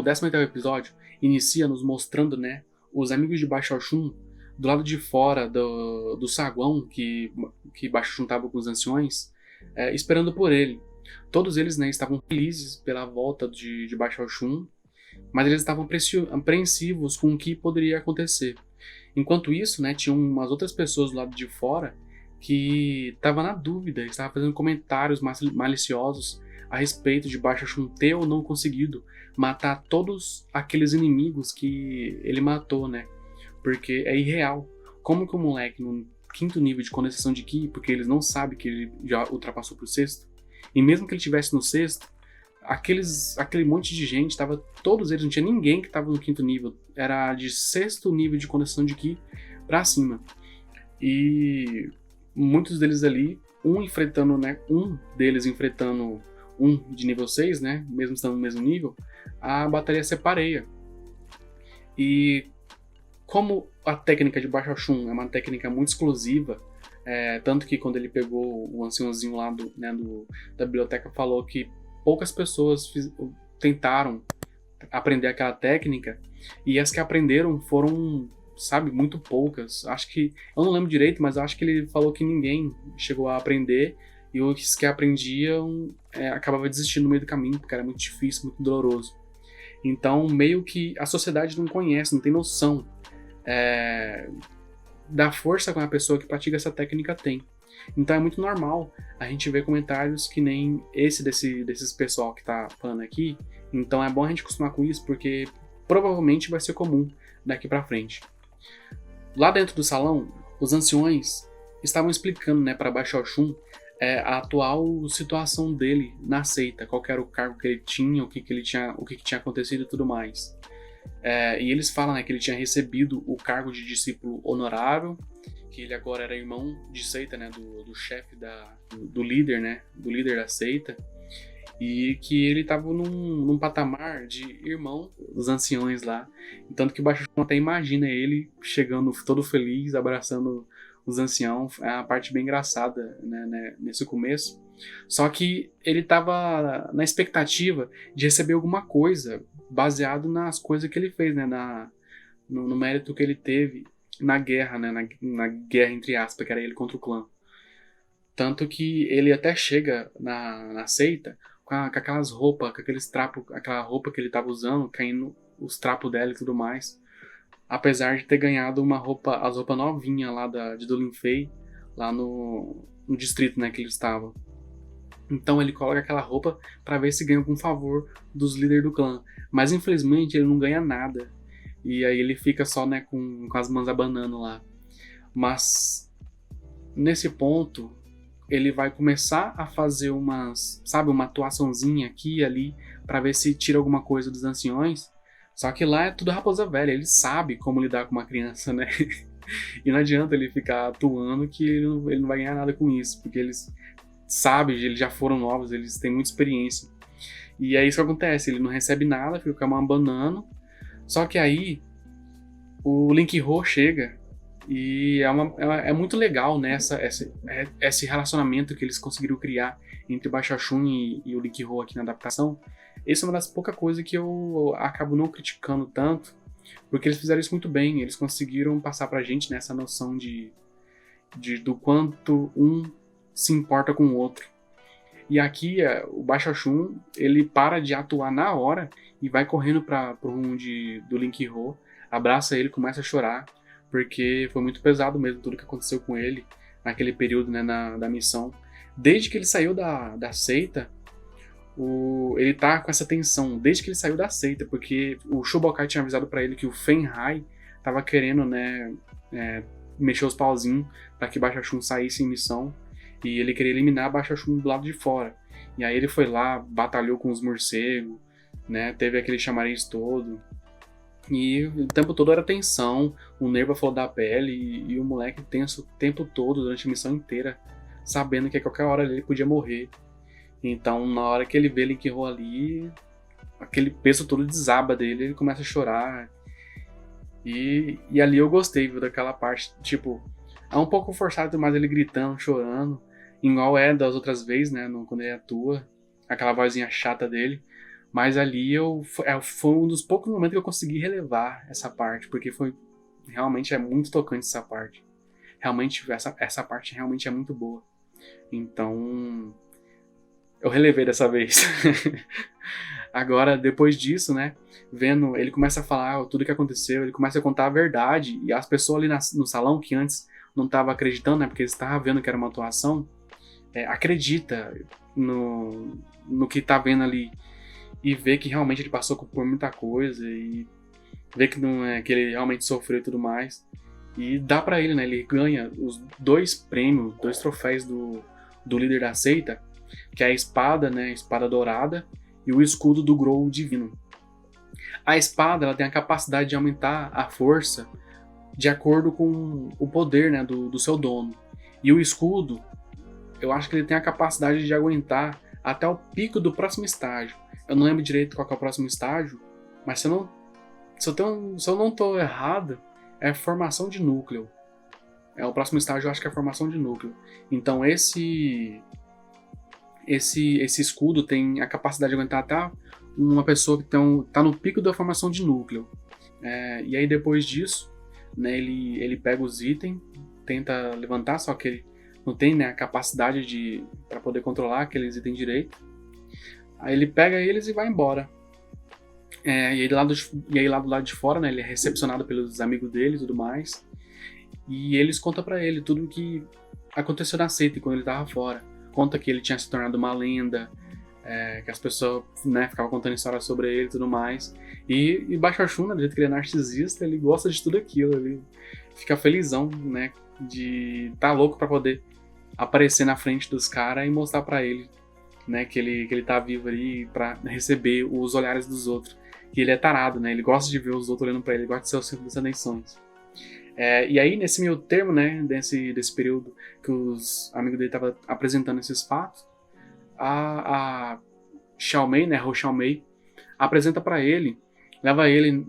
o 18º episódio inicia nos mostrando, né, os amigos de Baixo-Shun do lado de fora do saguão que Baixo-Shun tava com os anciões, esperando por ele. Todos eles, né, estavam felizes pela volta de Baixo-Shun, mas eles estavam apreensivos com o que poderia acontecer. Enquanto isso, né, tinham umas outras pessoas do lado de fora que estavam na dúvida, estavam fazendo comentários maliciosos a respeito de Baixo-Shun ter ou não conseguido matar todos aqueles inimigos que ele matou, né? Porque é irreal. Como que o moleque, no 5º nível de condensação de Ki, porque eles não sabem que ele já ultrapassou pro 6º, e mesmo que ele estivesse no 6º, aquele monte de gente, todos eles, não tinha ninguém que estava no 5º nível, era de 6º nível de condensação de Ki pra cima. E muitos deles ali, um deles enfrentando um de nível 6, né, mesmo estando no mesmo nível, a batalha se pareia. E como a técnica de Baixo-Shun é uma técnica muito exclusiva, tanto que quando ele pegou o anciãozinho lá da biblioteca, falou que poucas pessoas tentaram aprender aquela técnica, e as que aprenderam foram, sabe, muito poucas. Acho que, eu não lembro direito, mas acho que ele falou que ninguém chegou a aprender, e os que aprendiam acabava desistindo no meio do caminho, porque era muito difícil, muito doloroso. Então, meio que a sociedade não conhece, não tem noção da força que uma pessoa que pratica essa técnica tem. Então é muito normal a gente ver comentários que nem desses pessoal que tá falando aqui. Então é bom a gente acostumar com isso, porque provavelmente vai ser comum daqui pra frente. Lá dentro do salão, os anciões estavam explicando, né, para Baixo-Shun a atual situação dele na seita, qual era o cargo que ele tinha, o que tinha acontecido e tudo mais. E eles falam, né, que ele tinha recebido o cargo de discípulo honorável, que ele agora era irmão de seita, né, do chefe do líder, né, do líder da seita, e que ele estava num patamar de irmão dos anciões lá. Tanto que o Baixo-Shun até imagina ele chegando todo feliz, abraçando os anciãos. É uma parte bem engraçada, né, nesse começo. Só que ele estava na expectativa de receber alguma coisa baseado nas coisas que ele fez, né, no mérito que ele teve na guerra, né, na guerra entre aspas, que era ele contra o clã. Tanto que ele até chega na seita com aquelas roupas, com aqueles trapos, aquela roupa que ele estava usando, caindo os trapos dela e tudo mais. Apesar de ter ganhado as roupas novinhas lá de Dulin Fei, lá no distrito, né, que ele estava. Então ele coloca aquela roupa para ver se ganha algum favor dos líderes do clã. Mas infelizmente ele não ganha nada. E aí ele fica só, né, com as mãos abanando lá. Mas nesse ponto ele vai começar a fazer uma atuaçãozinha aqui e ali para ver se tira alguma coisa dos anciões. Só que lá é tudo raposa velha, ele sabe como lidar com uma criança, né? E não adianta ele ficar atuando que ele não vai ganhar nada com isso, porque eles sabem, eles já foram novos, eles têm muita experiência. E é isso que acontece, ele não recebe nada, fica com a mão abanando. Só que aí o Link-Ho chega e é muito legal, né, esse relacionamento que eles conseguiram criar entre Baixo-Shun e o Link-Ho aqui na adaptação. Essa é uma das poucas coisas que eu acabo não criticando tanto, porque eles fizeram isso muito bem, eles conseguiram passar pra gente, né, essa noção do quanto um se importa com o outro. E aqui o Baixo-Shun, ele para de atuar na hora e vai correndo pro rumo do Link-Ho, abraça ele, começa a chorar, porque foi muito pesado mesmo tudo que aconteceu com ele naquele período, né, da missão. Desde que ele saiu da seita, ele tá com essa tensão, desde que ele saiu da seita, porque o Shobokai tinha avisado pra ele que o Fenhai tava querendo, né, mexer os pauzinhos para que Baixo-Shun saísse em missão, e ele queria eliminar Baixo-Shun do lado de fora. E aí ele foi lá, batalhou com os morcegos, né, teve aquele chamariz todo, e o tempo todo era tensão, o nervo falou da pele, e o moleque tenso o tempo todo, durante a missão inteira, sabendo que a qualquer hora ele podia morrer. Então, na hora que ele vê Link-Ho ali, aquele peso todo desaba dele, ele começa a chorar. E ali eu gostei, viu, daquela parte. Tipo, é um pouco forçado demais ele gritando, chorando, igual das outras vezes, né, quando ele atua, aquela vozinha chata dele. Mas ali foi um dos poucos momentos que eu consegui relevar essa parte, porque realmente é muito tocante essa parte. Realmente, essa parte realmente é muito boa. Então, eu relevei dessa vez. Agora, depois disso, né, vendo, ele começa a falar tudo o que aconteceu, ele começa a contar a verdade, e as pessoas ali no salão, que antes não estavam acreditando, né, porque eles estavam vendo que era uma atuação, acredita no que tá vendo ali, e vê que realmente ele passou por muita coisa, e vê que, não é, que ele realmente sofreu e tudo mais, e dá pra ele, né, ele ganha os 2 prêmios, 2 troféus do líder da seita, que é a espada, né, a espada dourada, e o escudo do Grow divino. A espada, ela tem a capacidade de aumentar a força de acordo com o poder, né, do seu dono. E o escudo, eu acho que ele tem a capacidade de aguentar até o pico do próximo estágio. Eu não lembro direito qual que é o próximo estágio, mas se eu não estou errado, é a formação de núcleo. O próximo estágio eu acho que é a formação de núcleo. Então esse escudo tem a capacidade de aguentar até uma pessoa que tá no pico da formação de núcleo. E aí depois disso, né, ele pega os itens, tenta levantar, só que ele não tem, né, a capacidade para poder controlar aqueles itens direito. Aí ele pega eles e vai embora. E aí lá do lado de fora, né, ele é recepcionado pelos amigos dele e tudo mais. E eles contam pra ele tudo o que aconteceu na seita quando ele tava fora. Conta que ele tinha se tornado uma lenda, que as pessoas, né, ficavam contando histórias sobre ele e tudo mais. E Baixo Shun, né, do jeito que ele é narcisista, ele gosta de tudo aquilo. Ele fica felizão, né, de tá louco pra poder aparecer na frente dos caras e mostrar pra ele, né, que ele tá vivo ali pra receber os olhares dos outros. Que ele é tarado, né, ele gosta de ver os outros olhando pra ele, ele gosta de ser o centro das atenções. E aí, nesse meio termo, né, desse período que os amigos dele estavam apresentando esses fatos, a Xiaomei, né, Hou Xiaomei, apresenta pra ele, leva ele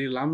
lá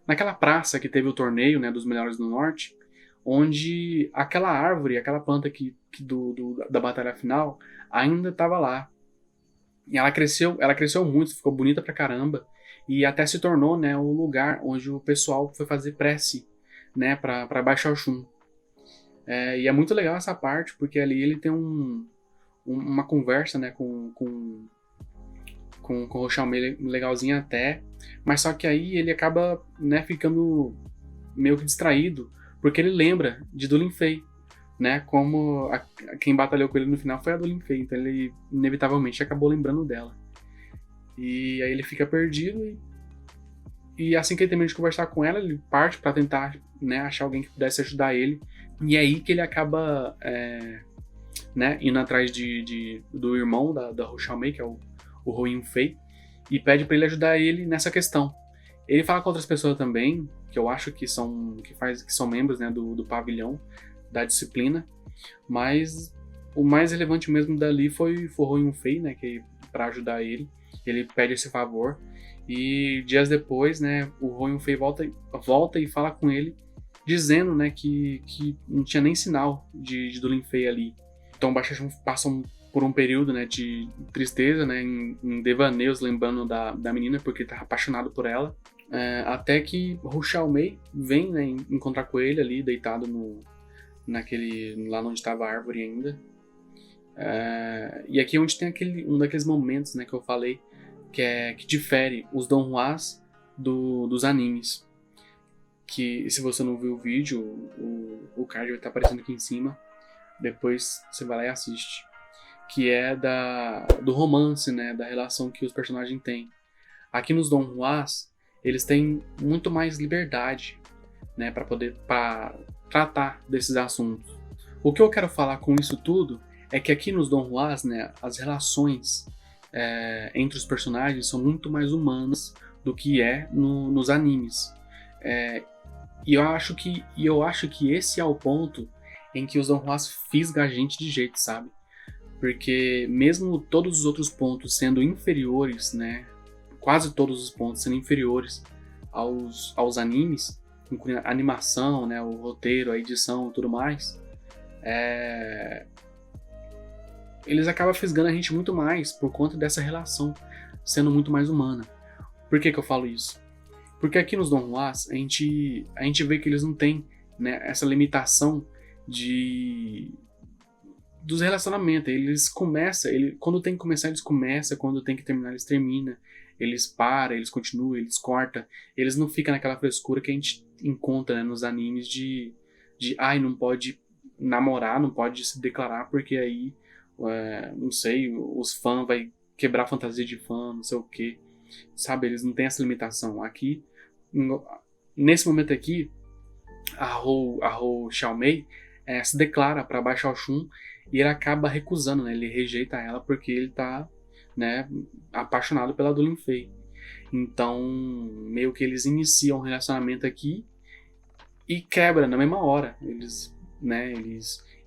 naquela praça que teve o torneio, né, dos melhores do norte, onde aquela árvore, aquela planta da batalha final ainda estava lá. E ela cresceu muito, ficou bonita pra caramba, e até se tornou, né, o lugar onde o pessoal foi fazer prece, né, pra Baixo Shun. E é muito legal essa parte, porque ali ele tem uma conversa, né, com o Xiaomei legalzinha até, mas só que aí ele acaba, né, ficando meio que distraído, porque ele lembra de Du Linfei, né, como quem batalhou com ele no final foi a Du Linfei, então ele inevitavelmente acabou lembrando dela. E aí ele fica perdido e assim que ele termina de conversar com ela, ele parte para tentar, né, achar alguém que pudesse ajudar ele, e é aí que ele acaba né, indo atrás do irmão da Hou Xiaomei, que é o Hou Yunfei, e pede para ele ajudar ele nessa questão. Ele fala com outras pessoas também, que eu acho que são membros, né, do pavilhão da disciplina, mas o mais relevante mesmo dali foi o Hou Yunfei, né, que para ajudar ele pede esse favor, e dias depois, né, o Hou Yunfei volta e fala com ele, dizendo, né, que não tinha nem sinal de Du Linfei ali. Então o Baixo Shun passa por um período, né, de tristeza, né, em devaneios, lembrando da menina, porque estava apaixonado por ela, até que Hou Xiaomei vem, né, encontrar com ele ali, deitado lá onde estava a árvore ainda. E aqui é onde tem um daqueles momentos, né, que eu falei, que difere os donhwas dos animes. Que se você não viu o vídeo, o card vai estar aparecendo aqui em cima. Depois você vai lá e assiste. Que é do romance, né, da relação que os personagens têm. Aqui nos donhwas, eles têm muito mais liberdade, né, para poder tratar desses assuntos. O que eu quero falar com isso tudo é que aqui nos donhwas, né, as relações entre os personagens são muito mais humanas do que nos animes. E eu acho que esse é o ponto em que os donhwas fisgam a gente de jeito, sabe? Porque mesmo todos os outros pontos sendo inferiores, né, quase todos os pontos sendo inferiores aos animes, incluindo a animação, né, o roteiro, a edição e tudo mais, eles acabam fisgando a gente muito mais por conta dessa relação sendo muito mais humana. Por que eu falo isso? Porque aqui nos Don Juans, a gente vê que eles não têm, né, essa limitação dos relacionamentos. Quando tem que começar, eles começam, quando tem que terminar, eles terminam. Eles param, eles continuam, eles cortam. Eles não ficam naquela frescura que a gente encontra, né, nos animes ai, não pode namorar, não pode se declarar, porque aí, não sei, os fãs vai quebrar a fantasia de fã, não sei o quê. Sabe, eles não têm essa limitação. Aqui, nesse momento aqui, a Hou Xiaomei se declara para Bai Xiaoxun e ele acaba recusando, né? Ele rejeita ela porque ele tá, né, apaixonado pela Do Lin Fei. Então, meio que eles iniciam um relacionamento aqui e quebra na mesma hora.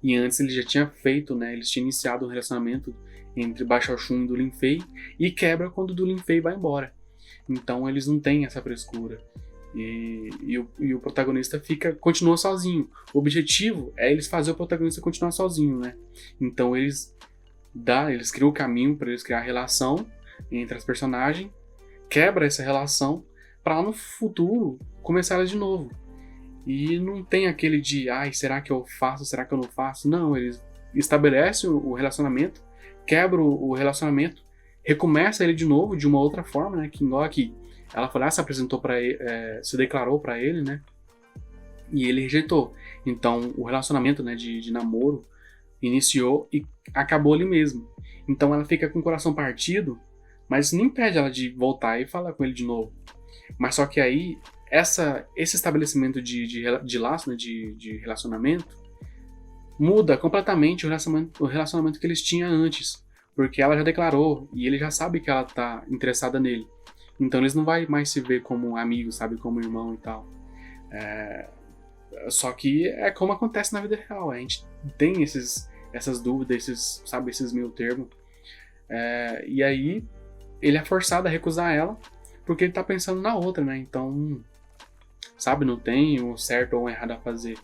E antes ele já tinha feito, né? Eles tinham iniciado um relacionamento entre Bai Xiaoxun e Do Lin Fei e quebra quando o Do Lin Fei vai embora. Então eles não têm essa frescura. E o protagonista continua sozinho. O objetivo é eles fazer o protagonista continuar sozinho, né? Então eles criam o caminho para eles criar a relação entre as personagens, quebra essa relação para no futuro começar ela de novo. E não tem aquele de, ai, será que eu faço, será que eu não faço? Não, eles estabelecem o relacionamento, quebram o relacionamento, recomeça ele de novo de uma outra forma, né? Que igual aqui, ela foi lá, se apresentou para ele, se declarou para ele, né? E ele rejeitou. Então o relacionamento, né, de namoro iniciou e acabou ali mesmo. Então ela fica com o coração partido, mas isso não impede ela de voltar e falar com ele de novo. Mas só que aí esse estabelecimento de laço, né, de relacionamento, muda completamente o relacionamento que eles tinham antes. Porque ela já declarou e ele já sabe que ela tá interessada nele. Então eles não vão mais se ver como amigos, sabe, como irmão e tal. Só que é como acontece na vida real. A gente tem essas dúvidas, esses meio termos. E aí ele é forçado a recusar ela porque ele tá pensando na outra, né? Então, sabe, não tem o certo ou o errado a fazer.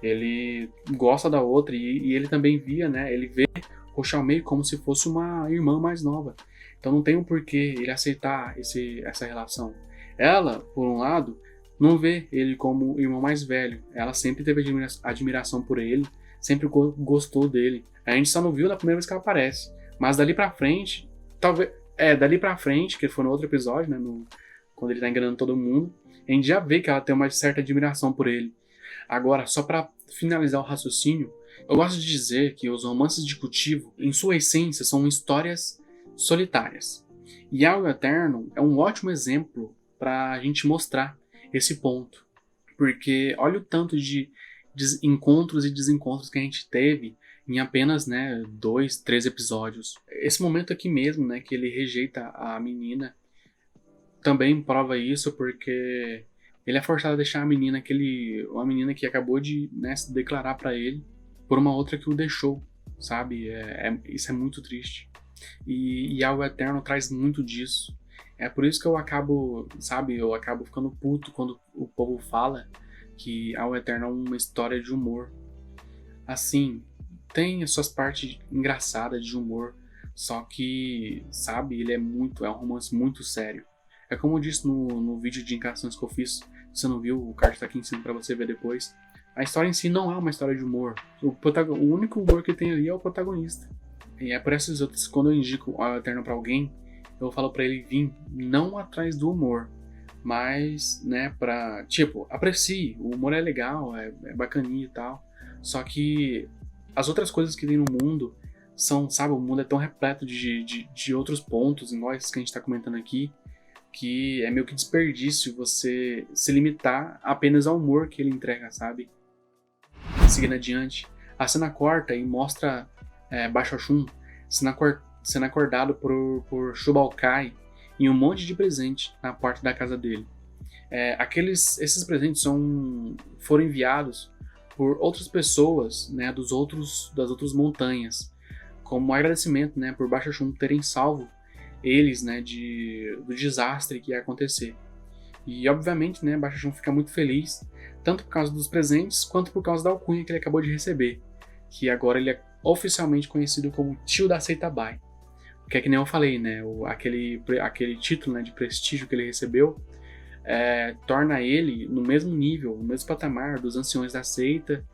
Ele gosta da outra e ele também via, né? Ele vê o Xiaomei como se fosse uma irmã mais nova. Então não tem um porquê ele aceitar essa relação. Ela, por um lado, não vê ele como o irmão mais velho. Ela sempre teve admiração por ele, sempre gostou dele. A gente só não viu na primeira vez que ela aparece. Mas dali pra frente, que foi no outro episódio, né, quando ele tá enganando todo mundo, a gente já vê que ela tem uma certa admiração por ele. Agora, só pra finalizar o raciocínio, eu gosto de dizer que os romances de cultivo, em sua essência, são histórias solitárias. E Algo Eterno é um ótimo exemplo para a gente mostrar esse ponto. Porque olha o tanto de encontros e desencontros que a gente teve em apenas, né, 2, 3 episódios. Esse momento aqui mesmo, né, que ele rejeita a menina, também prova isso porque ele é forçado a deixar uma menina que acabou de, né, se declarar para ele por uma outra que o deixou, sabe? Isso é muito triste. E Algo Eterno traz muito disso. É por isso que eu acabo ficando puto quando o povo fala que Algo Eterno é uma história de humor. Assim, tem as suas partes engraçadas de humor, só que, sabe, é um romance muito sério. É como eu disse no vídeo de indicações que eu fiz, se você não viu, o card tá aqui em cima pra você ver depois. A história em si não é uma história de humor. O único humor que tem ali é o protagonista. E é por essas outras, quando eu indico Algo Eterno pra alguém, eu falo pra ele vir não atrás do humor, mas, né, aprecie, o humor é legal, é bacaninha e tal, só que as outras coisas que tem no mundo são, sabe, o mundo é tão repleto de outros pontos, igual esses que a gente tá comentando aqui, que é meio que desperdício você se limitar apenas ao humor que ele entrega, sabe? Seguindo adiante, a cena corta e mostra Bai Xiaoxun sendo acordado por Shubalcai e um monte de presente na porta da casa dele. Esses presentes foram enviados por outras pessoas, né, das outras montanhas, como agradecimento, né, por Bai Xiaoxun terem salvo eles, né, do desastre que ia acontecer. E obviamente, né, Bai Xiaoxun fica muito feliz, tanto por causa dos presentes quanto por causa da alcunha que ele acabou de receber, que agora ele é oficialmente conhecido como tio da seita Bai. Porque é que nem eu falei, né? Aquele título, né, de prestígio que ele recebeu torna ele no mesmo nível, no mesmo patamar dos anciões da seita,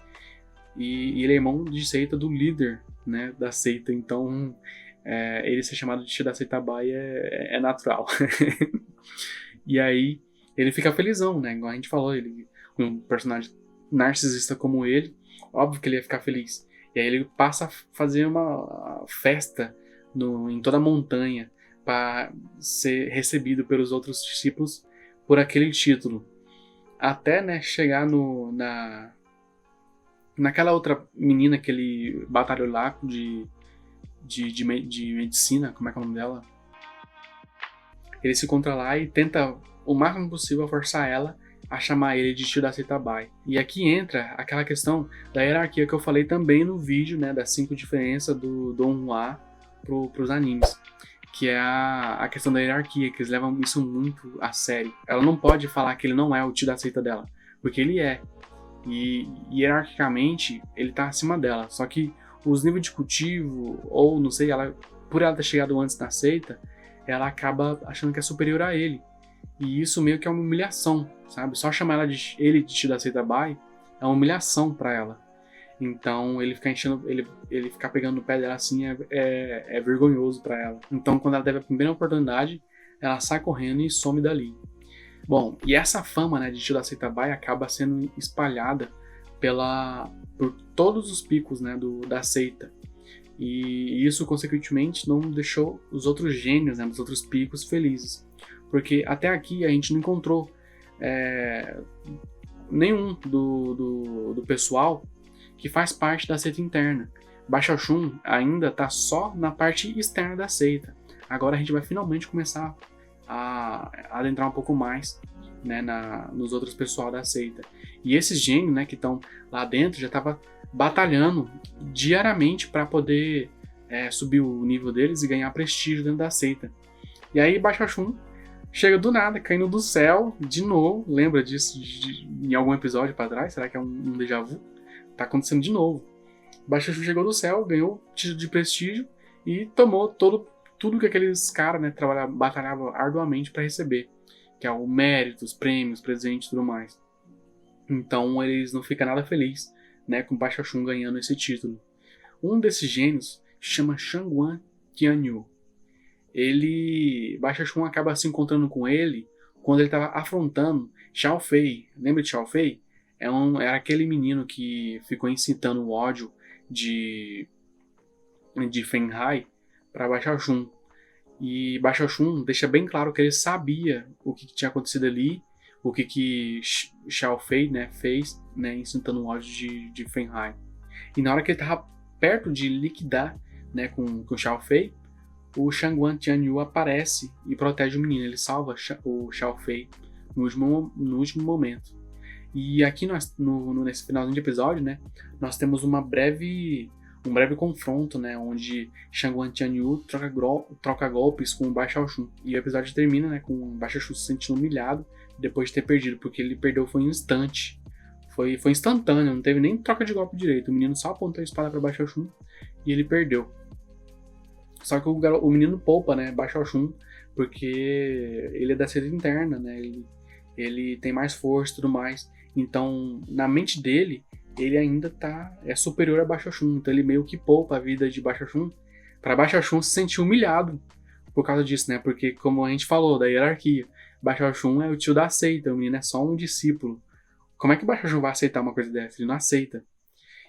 e ele é irmão de seita do líder, né, da seita. Então ele ser chamado de tio da seita Bai é natural. E aí ele fica felizão, né? Igual a gente falou, ele, um personagem narcisista como ele, óbvio que ele ia ficar feliz. E aí ele passa a fazer uma festa em toda a montanha para ser recebido pelos outros discípulos por aquele título. Até, né, chegar naquela outra menina que ele batalhou lá de medicina, como é que é o nome dela? Ele se encontra lá e tenta o máximo possível forçar ela a chamar ele de tio da seita Bai. E aqui entra aquela questão da hierarquia que eu falei também no vídeo, né, das 5 diferenças do Donghua pros animes. Que é a questão da hierarquia, que eles levam isso muito a sério. Ela não pode falar que ele não é o tio da seita dela, porque ele é. E hierarquicamente ele tá acima dela. Só que os níveis de cultivo, ou não sei, por ela ter chegado antes na seita, ela acaba achando que é superior a ele. E isso meio que é uma humilhação, sabe? Só chamar ele de tio da seita Bai é uma humilhação pra ela. Então ele ficar pegando no pé dela assim é vergonhoso pra ela. Então quando ela teve a primeira oportunidade, ela sai correndo e some dali. Bom, e essa fama, né, de tio da seita Bai acaba sendo espalhada por todos os picos, né, da seita. E isso, consequentemente, não deixou os outros gênios, né, dos outros picos felizes. Porque até aqui a gente não encontrou nenhum do pessoal que faz parte da seita interna. Baixa Shun ainda está só na parte externa da seita. Agora a gente vai finalmente começar a adentrar um pouco mais, né, nos outros pessoal da seita. E esses gênios, né, que estão lá dentro já estavam batalhando diariamente para poder subir o nível deles e ganhar prestígio dentro da seita. E aí Baixa Shun chega do nada, caindo do céu, de novo. Lembra disso em algum episódio para trás? Será que é um déjà vu? Tá acontecendo de novo. Baixa Shun chegou do céu, ganhou título de prestígio e tomou tudo que aqueles caras, né, batalhavam arduamente para receber, que é o mérito, os prêmios, presentes e tudo mais. Então eles não ficam nada felizes, né, com Baixa Shun ganhando esse título. Um desses gênios chama Shangguan Tianyu. Baixa Shun acaba se encontrando com ele quando ele estava afrontando Xiao Fei. Lembra de Xiao Fei? Era aquele menino que ficou incitando o ódio de Fenhai para Baixa Shun. E Baixa Shun deixa bem claro que ele sabia o que tinha acontecido ali, o que Xiao Fei, né, fez, né, incitando o ódio de Fenhai. E na hora que ele estava perto de liquidar, né, com Xiao Fei, o Shangguan Tianyu aparece e protege o menino. Ele salva o Xiao Fei no último momento. E aqui nesse finalzinho de episódio, né, nós temos um breve confronto, né, onde Shangguan Tianyu troca golpes com o Baixa Shun. E o episódio termina, né, com o Baixa Shun se sentindo humilhado depois de ter perdido, porque ele perdeu foi em um instante. Foi instantâneo, não teve nem troca de golpe direito. O menino só apontou a espada para Baixa Shun e ele perdeu. Só que o menino poupa, né, Baixa Shun, porque ele é da seita interna, né, ele tem mais força e tudo mais. Então, na mente dele, ele ainda é superior a Baixa Shun. Então ele meio que poupa a vida de Baixa Shun para Baixa Shun se sentir humilhado por causa disso, né? Porque, como a gente falou, da hierarquia, Baixa Shun é o tio da seita, o menino é só um discípulo. Como é que Baixa Shun vai aceitar uma coisa dessa? Ele não aceita.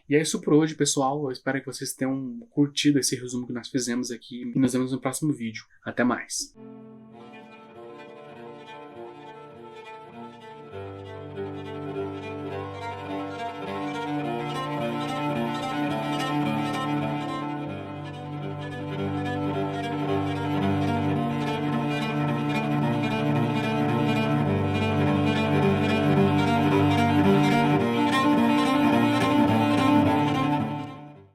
E é isso por hoje, pessoal. Eu espero que vocês tenham curtido esse resumo que nós fizemos aqui e nos vemos no próximo vídeo. Até mais!